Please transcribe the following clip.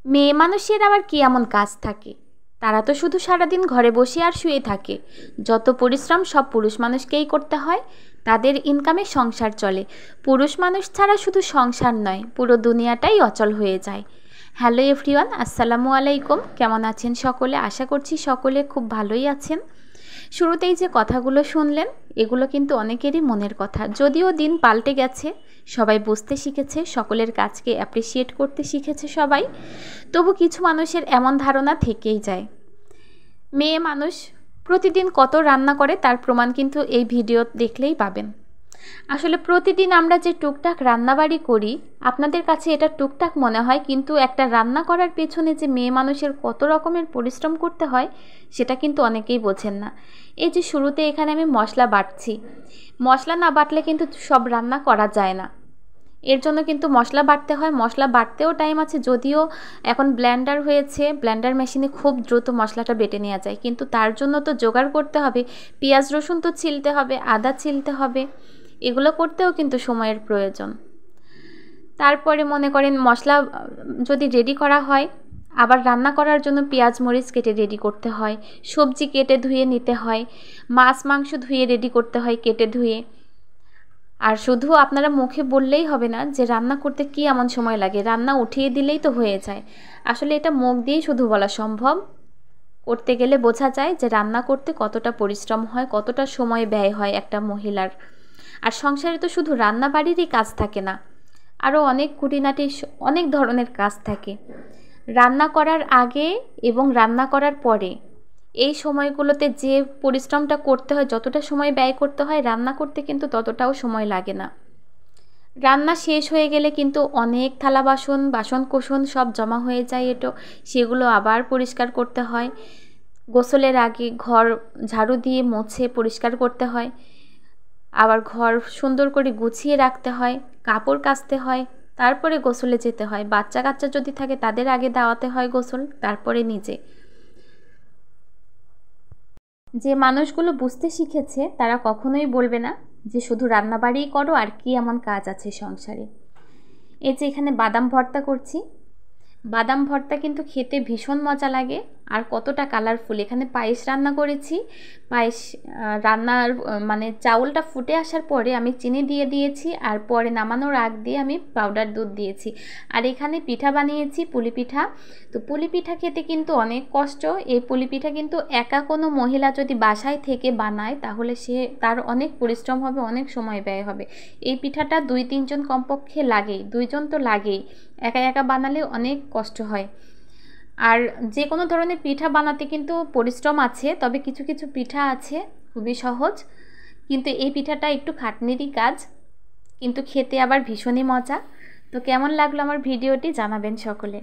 মেয়ে মানুষের আবার কি এমন কাজ থাকে? তারা তো শুধু সারাদিন ঘরে বসে আর শুয়ে থাকে। যত পরিশ্রম সব পুরুষ মানুষকেই করতে হয়। তাদের ইনকামে সংসার চলে। পুরুষ মানুষ ছাড়া শুধু সংসার নয়, পুরো দুনিয়াটাই অচল হয়ে যায়। হ্যালো এভরিওয়ান, আসসালামু আলাইকুম। কেমন আছেন সকলে? আশা করছি সকলে খুব ভালোই আছেন। শুরুতেই যে কথাগুলো শুনলেন, এগুলো কিন্তু অনেকেরই মনের কথা। যদিও দিন পাল্টে গেছে, সবাই বুঝতে শিখেছে, সকলের কাজকে অ্যাপ্রিসিয়েট করতে শিখেছে সবাই, তবু কিছু মানুষের এমন ধারণা থেকেই যায়। মেয়ে মানুষ প্রতিদিন কত রান্না করে তার প্রমাণ কিন্তু এই ভিডিও দেখলেই পাবেন। আসলে প্রতিদিন আমরা যে টুকটাক রান্নাবাড়ি করি, আপনাদের কাছে এটা টুকটাক মনে হয়, কিন্তু একটা রান্না করার পেছনে যে মেয়ে মানুষের কত রকমের পরিশ্রম করতে হয় সেটা কিন্তু অনেকেই বোঝেন না। এই যে শুরুতে এখানে আমি মশলা বাটছি, মশলা না বাটলে কিন্তু সব রান্না করা যায় না। এর জন্য কিন্তু মশলা বাটতে হয়, মশলা বাটতেও টাইম আছে। যদিও এখন ব্লেন্ডার হয়েছে, ব্লেন্ডার মেশিনে খুব দ্রুত মশলাটা বেটে নেওয়া যায়, কিন্তু তার জন্য তো জোগাড় করতে হবে। পেঁয়াজ রসুন তো ছিলতে হবে, আদা ছিলতে হবে, এগুলো করতেও কিন্তু সময়ের প্রয়োজন। তারপরে মনে করেন মশলা যদি রেডি করা হয়, আবার রান্না করার জন্য পেঁয়াজ মরিচ কেটে রেডি করতে হয়, সবজি কেটে ধুয়ে নিতে হয়, মাছ মাংস ধুয়ে রেডি করতে হয় কেটে ধুয়ে। আর শুধু আপনারা মুখে বললেই হবে না যে রান্না করতে কি এমন সময় লাগে, রান্না উঠিয়ে দিলেই তো হয়ে যায়। আসলে এটা মুখ দিয়েই শুধু বলা সম্ভব, করতে গেলে বোঝা যায় যে রান্না করতে কতটা পরিশ্রম হয়, কতটা সময় ব্যয় হয় একটা মহিলার। আর সংসারে তো শুধু রান্না বাড়িরই কাজ থাকে না, আরও অনেক খুঁটিনাটি অনেক ধরনের কাজ থাকে। রান্না করার আগে এবং রান্না করার পরে এই সময়গুলোতে যে পরিশ্রমটা করতে হয়, যতটা সময় ব্যয় করতে হয়, রান্না করতে কিন্তু ততটাও সময় লাগে না। রান্না শেষ হয়ে গেলে কিন্তু অনেক থালা বাসন সব জমা হয়ে যায়, সেগুলো আবার পরিষ্কার করতে হয়। গোসলের আগে ঘর ঝাড়ু দিয়ে মুছে পরিষ্কার করতে হয়, আবার ঘর সুন্দর করে গুছিয়ে রাখতে হয়, কাপড় কাচতে হয়, তারপরে গোসলে যেতে হয়। বাচ্চা কাচ্চা যদি থাকে তাদের আগে দেওয়াতে হয় গোসল, তারপরে নিজে। যে মানুষগুলো বুঝতে শিখেছে তারা কখনোই বলবে না যে শুধু রান্নাবাড়িই করো আর কি এমন কাজ আছে সংসারে। এই যে এখানে বাদাম ভর্তা করছি, বাদাম ভর্তা কিন্তু খেতে ভীষণ মজা লাগে আর কতটা কালারফুল। এখানে পায়েস রান্না করেছি। পায়েস রান্নার মানে চাউলটা ফুটে আসার পরে আমি চিনি দিয়ে দিয়েছি, আর পরে নামানোর আগ দিয়ে আমি পাউডার দুধ দিয়েছি। আর এখানে পিঠা বানিয়েছি, পুলি পিঠা। তো পুলি পিঠা খেতে কিন্তু অনেক কষ্ট। এই পুলি পিঠা কিন্তু একা কোনো মহিলা যদি বাসায় থেকে বানায় তাহলে তার অনেক পরিশ্রম হবে, অনেক সময় ব্যয় হবে। এই পিঠাটা 2-3 জন কমপক্ষে লাগেই, 2 জন তো লাগেই। একা একা বানালে অনেক কষ্ট হয়। আর যে কোনো ধরনের পিঠা বানাতে কিন্তু পরিশ্রম আছে, তবে কিছু কিছু পিঠা আছে খুবই সহজ, কিন্তু এই পিঠাটা একটু খাটনিরই কাজ, কিন্তু খেতে আবার ভীষণই মজা। তো কেমন লাগলো আমার ভিডিওটি জানাবেন সকলে।